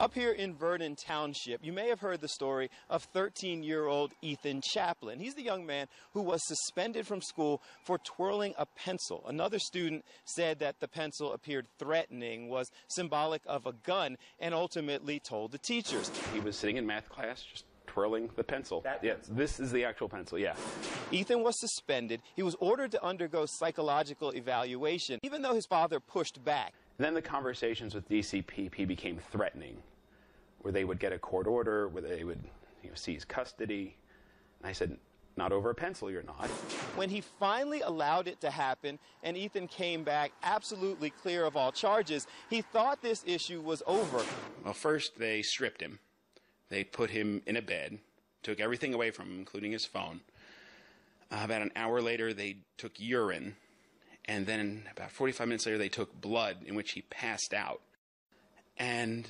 Up here in Vernon Township, you may have heard the story of 13-year-old Ethan Chaplin. He's the young man who was suspended from school for twirling a pencil. Another student said that the pencil appeared threatening, was symbolic of a gun, and ultimately told the teachers. He was sitting in math class just twirling the pencil. This is the actual pencil, yeah. Ethan was suspended. He was ordered to undergo psychological evaluation, even though his father pushed back. And then the conversations with DCPP became threatening, where they would get a court order, where they would seize custody. And I said, not over a pencil, you're not. When he finally allowed it to happen and Ethan came back absolutely clear of all charges, he thought this issue was over. Well, first they stripped him. They put him in a bed, took everything away from him, including his phone. About an hour later, they took urine. And then about 45 minutes later, they took blood in which he passed out. And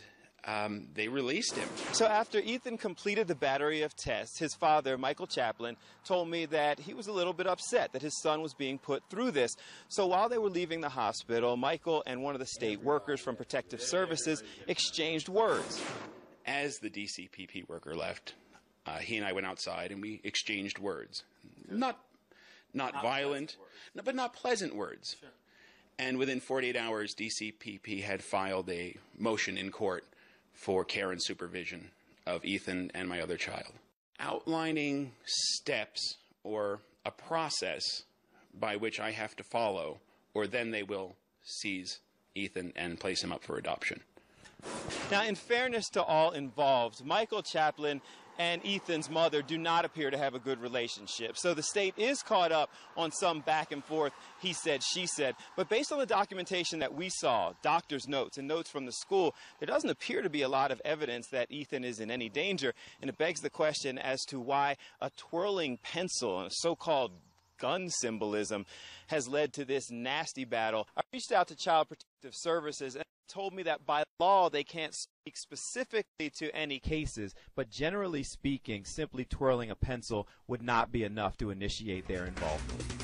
they released him. So after Ethan completed the battery of tests, his father, Michael Chaplin, told me that he was a little bit upset that his son was being put through this. So while they were leaving the hospital, Michael and one of the state workers from Protective Services exchanged words. As the DCPP worker left, he and I went outside and we exchanged words. Not violent, but not pleasant words. Sure. And within 48 hours, DCPP had filed a motion in court for care and supervision of Ethan and my other child, outlining steps or a process by which I have to follow, or then they will seize Ethan and place him up for adoption. Now, in fairness to all involved, Michael Chaplin and Ethan's mother do not appear to have a good relationship. So the state is caught up on some back and forth, he said, she said. But based on the documentation that we saw, doctor's notes and notes from the school, there doesn't appear to be a lot of evidence that Ethan is in any danger. And it begs the question as to why a twirling pencil and a so-called gun symbolism has led to this nasty battle. I reached out to Child Protective Services and told me that by law they can't speak specifically to any cases, but generally speaking, simply twirling a pencil would not be enough to initiate their involvement.